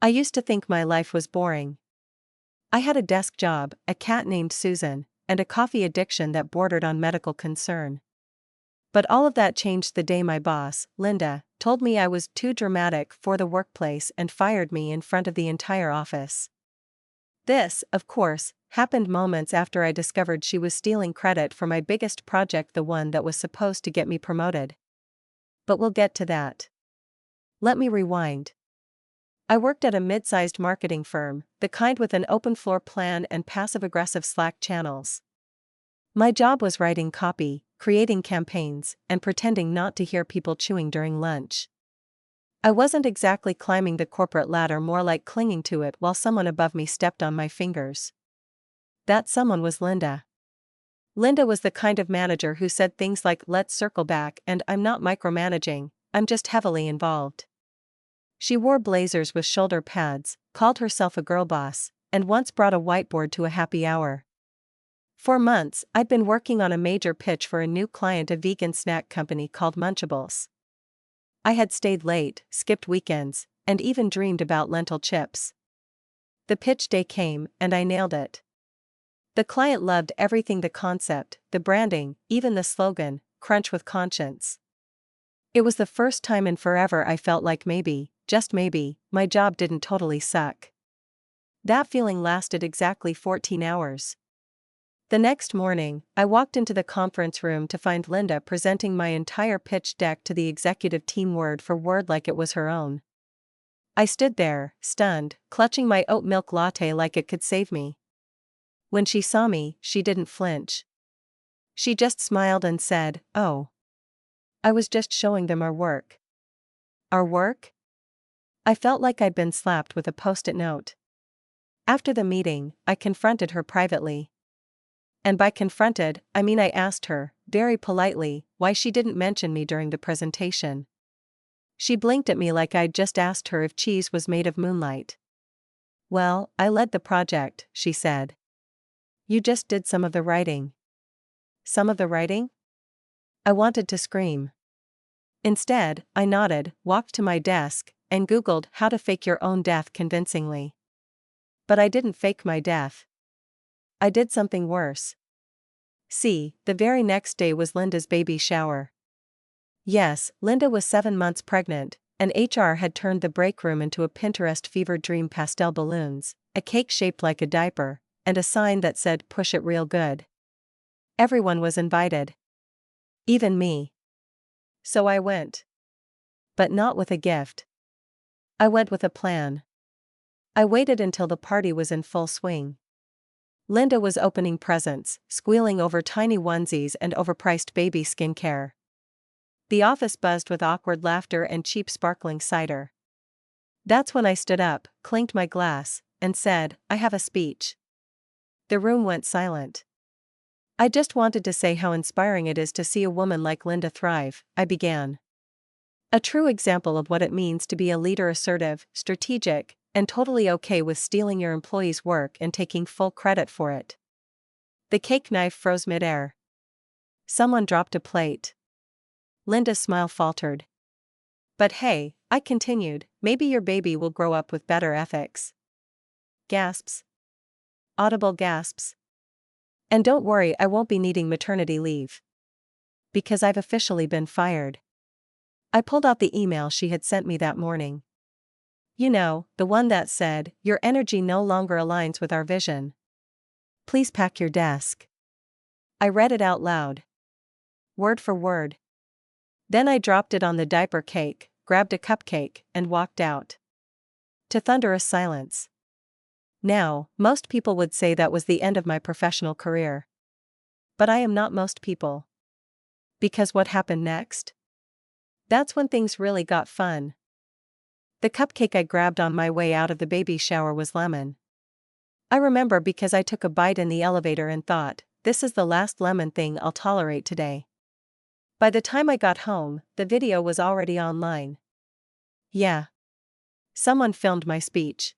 I used to think my life was boring. I had a desk job, a cat named Susan, and a coffee addiction that bordered on medical concern. But all of that changed the day my boss, Linda, told me I was too dramatic for the workplace and fired me in front of the entire office. This, of course, happened moments after I discovered she was stealing credit for my biggest project, the one that was supposed to get me promoted. But we'll get to that. Let me rewind. I worked at a mid-sized marketing firm, the kind with an open floor plan and passive-aggressive Slack channels. My job was writing copy, creating campaigns, and pretending not to hear people chewing during lunch. I wasn't exactly climbing the corporate ladder, more like clinging to it while someone above me stepped on my fingers. That someone was Linda. Linda was the kind of manager who said things like, "Let's circle back," and "I'm not micromanaging, I'm just heavily involved." She wore blazers with shoulder pads, called herself a girl boss, and once brought a whiteboard to a happy hour. For months, I'd been working on a major pitch for a new client, a vegan snack company called Munchables. I had stayed late, skipped weekends, and even dreamed about lentil chips. The pitch day came, and I nailed it. The client loved everything: the concept, the branding, even the slogan, "Crunch with Conscience." It was the first time in forever I felt like maybe, just maybe, my job didn't totally suck. That feeling lasted exactly 14 hours. The next morning, I walked into the conference room to find Linda presenting my entire pitch deck to the executive team word for word like it was her own. I stood there, stunned, clutching my oat milk latte like it could save me. When she saw me, she didn't flinch. She just smiled and said, "Oh. I was just showing them our work." Our work? I felt like I'd been slapped with a post-it note. After the meeting, I confronted her privately. And by confronted, I mean I asked her, very politely, why she didn't mention me during the presentation. She blinked at me like I'd just asked her if cheese was made of moonlight. "Well, I led the project," she said. "You just did some of the writing." Some of the writing? I wanted to scream. Instead, I nodded, walked to my desk, and Googled how to fake your own death convincingly. But I didn't fake my death. I did something worse. See, the very next day was Linda's baby shower. Yes, Linda was 7 months pregnant, and HR had turned the break room into a Pinterest fever dream: pastel balloons, a cake shaped like a diaper, and a sign that said, "Push it real good." Everyone was invited. Even me. So I went. But not with a gift. I went with a plan. I waited until the party was in full swing. Linda was opening presents, squealing over tiny onesies and overpriced baby skincare. The office buzzed with awkward laughter and cheap sparkling cider. That's when I stood up, clinked my glass, and said, "I have a speech." The room went silent. "I just wanted to say how inspiring it is to see a woman like Linda thrive," I began. "A true example of what it means to be a leader: assertive, strategic, and totally okay with stealing your employees' work and taking full credit for it." The cake knife froze midair. Someone dropped a plate. Linda's smile faltered. "But hey," I continued, "maybe your baby will grow up with better ethics." Gasps. Audible gasps. "And don't worry, I won't be needing maternity leave. Because I've officially been fired." I pulled out the email she had sent me that morning. You know, the one that said, "Your energy no longer aligns with our vision. Please pack your desk." I read it out loud. Word for word. Then I dropped it on the diaper cake, grabbed a cupcake, and walked out. To thunderous silence. Now, most people would say that was the end of my professional career. But I am not most people. Because what happened next? That's when things really got fun. The cupcake I grabbed on my way out of the baby shower was lemon. I remember because I took a bite in the elevator and thought, this is the last lemon thing I'll tolerate today. By the time I got home, the video was already online. Yeah. Someone filmed my speech.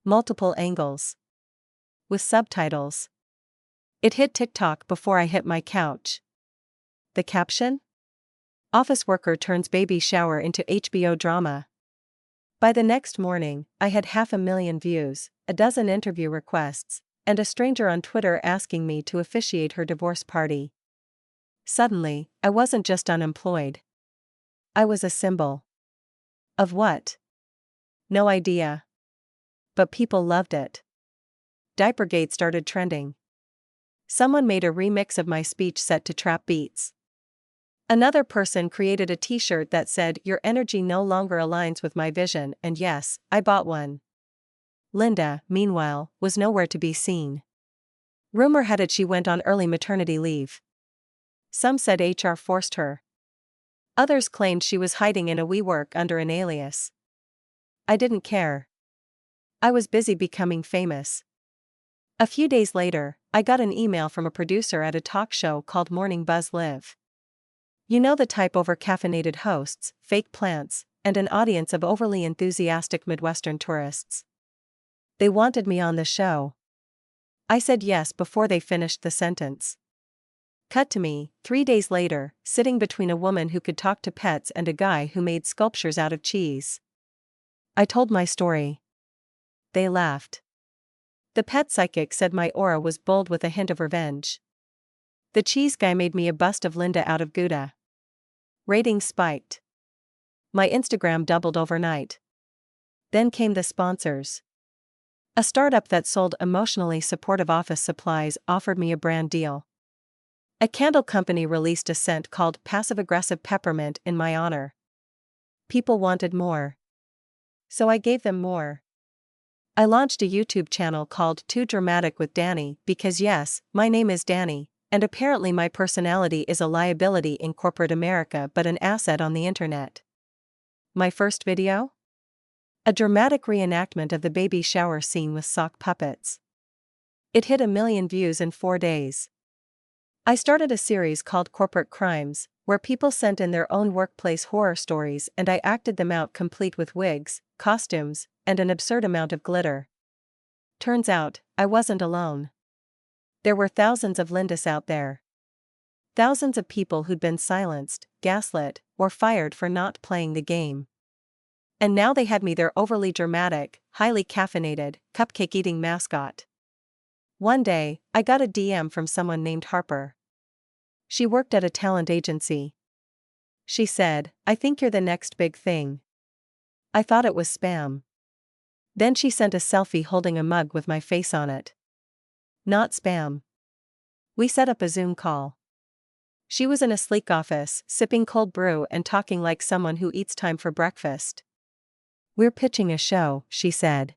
Multiple angles. With subtitles. It hit TikTok before I hit my couch. The caption? "Office worker turns baby shower into HBO drama." By the next morning, I had 500,000 views, a dozen interview requests, and a stranger on Twitter asking me to officiate her divorce party. Suddenly, I wasn't just unemployed. I was a symbol. Of what? No idea. But people loved it. Diapergate started trending. Someone made a remix of my speech set to trap beats. Another person created a t-shirt that said, "Your energy no longer aligns with my vision," and yes, I bought one. Linda, meanwhile, was nowhere to be seen. Rumor had it she went on early maternity leave. Some said HR forced her. Others claimed she was hiding in a WeWork under an alias. I didn't care. I was busy becoming famous. A few days later, I got an email from a producer at a talk show called Morning Buzz Live. You know the type: over-caffeinated hosts, fake plants, and an audience of overly enthusiastic Midwestern tourists. They wanted me on the show. I said yes before they finished the sentence. Cut to me, 3 days later, sitting between a woman who could talk to pets and a guy who made sculptures out of cheese. I told my story. They laughed. The pet psychic said my aura was bold with a hint of revenge. The cheese guy made me a bust of Linda out of Gouda. Ratings spiked. My Instagram doubled overnight. Then came the sponsors. A startup that sold emotionally supportive office supplies offered me a brand deal. A candle company released a scent called Passive-Aggressive Peppermint in my honor. People wanted more. So I gave them more. I launched a YouTube channel called Too Dramatic with Danny because yes, my name is Danny, and apparently my personality is a liability in corporate America but an asset on the internet. My first video? A dramatic reenactment of the baby shower scene with sock puppets. It hit 1 million views in 4 days. I started a series called Corporate Crimes, where people sent in their own workplace horror stories and I acted them out complete with wigs, costumes, and an absurd amount of glitter. Turns out, I wasn't alone. There were thousands of Lindis out there. Thousands of people who'd been silenced, gaslit, or fired for not playing the game. And now they had me their overly dramatic, highly caffeinated, cupcake-eating mascot. One day, I got a DM from someone named Harper. She worked at a talent agency. She said, "I think you're the next big thing." I thought it was spam. Then she sent a selfie holding a mug with my face on it. Not spam. We set up a Zoom call. She was in a sleek office, sipping cold brew and talking like someone who eats time for breakfast. "We're pitching a show," she said.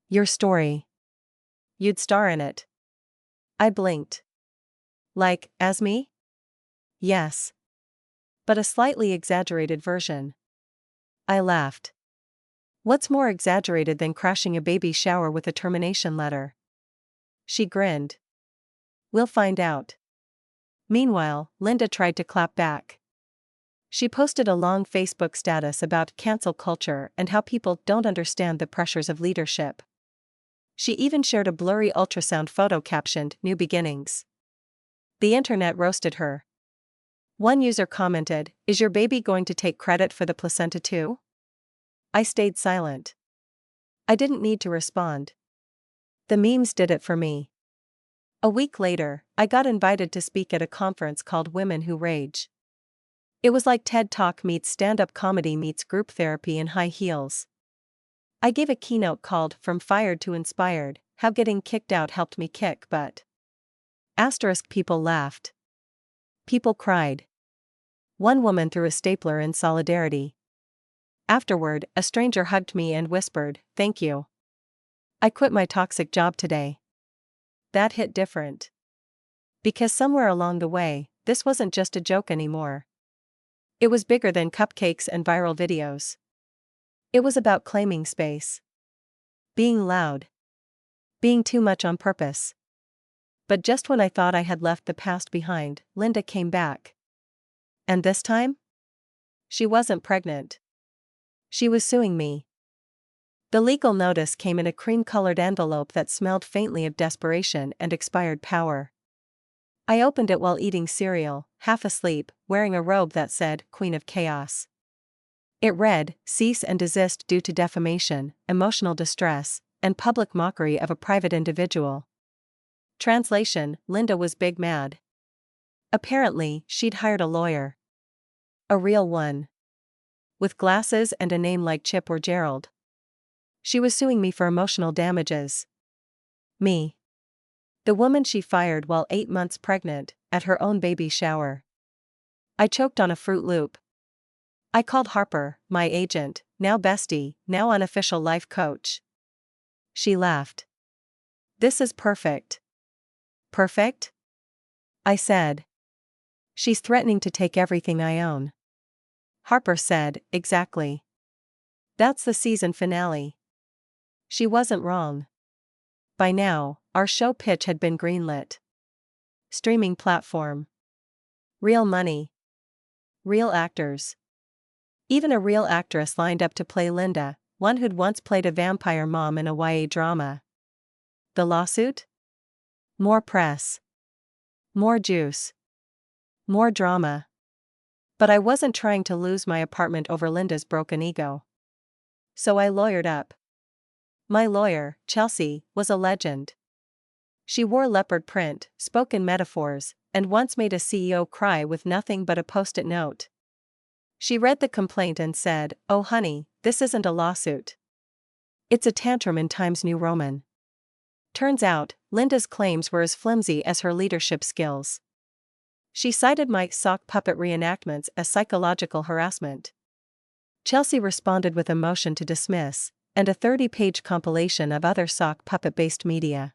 "Your story. You'd star in it." I blinked. Like, as me? Yes. But a slightly exaggerated version. I laughed. What's more exaggerated than crashing a baby shower with a termination letter? She grinned. We'll find out. Meanwhile, Linda tried to clap back. She posted a long Facebook status about cancel culture and how people don't understand the pressures of leadership. She even shared a blurry ultrasound photo captioned, "New Beginnings." The internet roasted her. One user commented, "Is your baby going to take credit for the placenta too?" I stayed silent. I didn't need to respond. The memes did it for me. A week later, I got invited to speak at a conference called Women Who Rage. It was like TED Talk meets stand-up comedy meets group therapy in high heels. I gave a keynote called From Fired to Inspired, How Getting Kicked Out Helped Me Kick Butt. People laughed. People cried. One woman threw a stapler in solidarity. Afterward, a stranger hugged me and whispered, "Thank you. I quit my toxic job today." That hit different. Because somewhere along the way, this wasn't just a joke anymore. It was bigger than cupcakes and viral videos. It was about claiming space. Being loud. Being too much on purpose. But just when I thought I had left the past behind, Linda came back. And this time? She wasn't pregnant. She was suing me. The legal notice came in a cream-colored envelope that smelled faintly of desperation and expired power. I opened it while eating cereal, half asleep, wearing a robe that said, "Queen of Chaos." It read, "Cease and desist due to defamation, emotional distress, and public mockery of a private individual." Translation: Linda was big mad. Apparently, she'd hired a lawyer. A real one. With glasses and a name like Chip or Gerald. She was suing me for emotional damages. Me. The woman she fired while 8 months pregnant, at her own baby shower. I choked on a Fruit Loop. I called Harper, my agent, now bestie, now unofficial life coach. She laughed. "This is perfect." "Perfect?" I said. "She's threatening to take everything I own." Harper said, "Exactly. That's the season finale." She wasn't wrong. By now, our show pitch had been greenlit. Streaming platform. Real money. Real actors. Even a real actress lined up to play Linda, one who'd once played a vampire mom in a YA drama. The lawsuit? More press. More juice. More drama. But I wasn't trying to lose my apartment over Linda's broken ego. So I lawyered up. My lawyer, Chelsea, was a legend. She wore leopard print, spoke in metaphors, and once made a CEO cry with nothing but a post-it note. She read the complaint and said, "Oh honey, this isn't a lawsuit. It's a tantrum in Times New Roman." Turns out, Linda's claims were as flimsy as her leadership skills. She cited my sock puppet reenactments as psychological harassment. Chelsea responded with a motion to dismiss, and a 30-page compilation of other sock puppet-based media.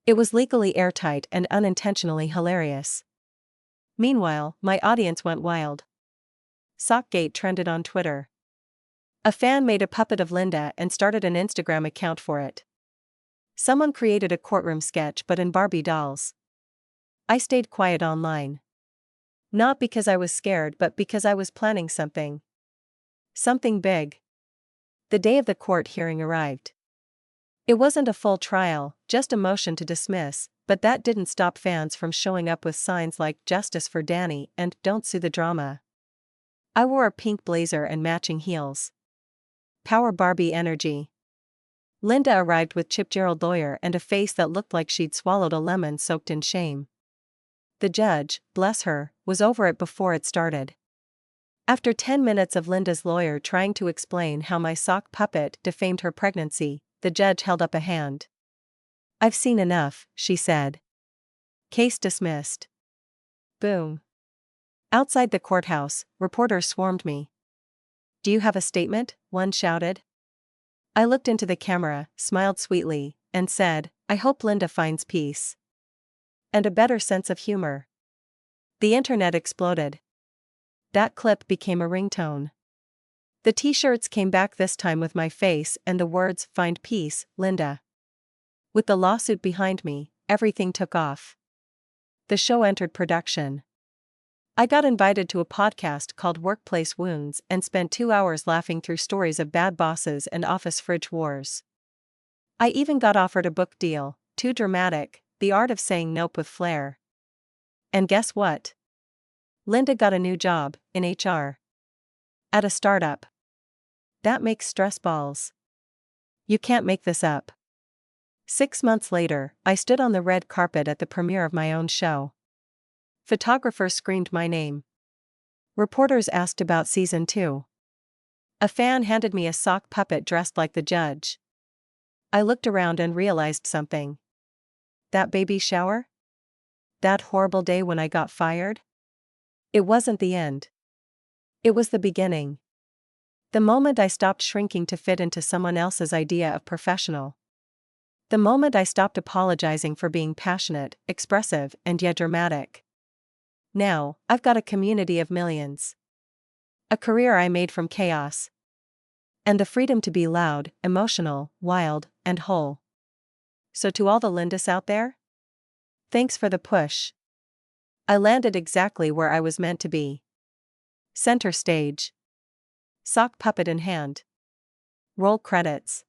It was legally airtight and unintentionally hilarious. Meanwhile, my audience went wild. Sockgate trended on Twitter. A fan made a puppet of Linda and started an Instagram account for it. Someone created a courtroom sketch but in Barbie dolls. I stayed quiet online. Not because I was scared but because I was planning something. Something big. The day of the court hearing arrived. It wasn't a full trial, just a motion to dismiss, but that didn't stop fans from showing up with signs like "Justice for Danny" and "Don't sue the drama." I wore a pink blazer and matching heels. Power Barbie energy. Linda arrived with Chip Gerald lawyer and a face that looked like she'd swallowed a lemon soaked in shame. The judge, bless her, was over it before it started. After 10 minutes of Linda's lawyer trying to explain how my sock puppet defamed her pregnancy, the judge held up a hand. "I've seen enough," she said. Case dismissed. Boom. Outside the courthouse, reporters swarmed me. "Do you have a statement?" one shouted. I looked into the camera, smiled sweetly, and said, "I hope Linda finds peace. And a better sense of humor." The internet exploded. That clip became a ringtone. The t-shirts came back this time with my face and the words, "Find peace, Linda." With the lawsuit behind me, everything took off. The show entered production. I got invited to a podcast called Workplace Wounds and spent 2 hours laughing through stories of bad bosses and office fridge wars. I even got offered a book deal, too dramatic, The Art of Saying Nope with Flair. And guess what? Linda got a new job, in HR. At a startup. That makes stress balls. You can't make this up. 6 months later, I stood on the red carpet at the premiere of my own show. Photographers screamed my name. Reporters asked about season 2. A fan handed me a sock puppet dressed like the judge. I looked around and realized something. That baby shower? That horrible day when I got fired? It wasn't the end. It was the beginning. The moment I stopped shrinking to fit into someone else's idea of professional. The moment I stopped apologizing for being passionate, expressive, and yet dramatic. Now, I've got a community of millions. A career I made from chaos. And the freedom to be loud, emotional, wild, and whole. So to all the Lindis out there? Thanks for the push. I landed exactly where I was meant to be. Center stage. Sock puppet in hand. Roll credits.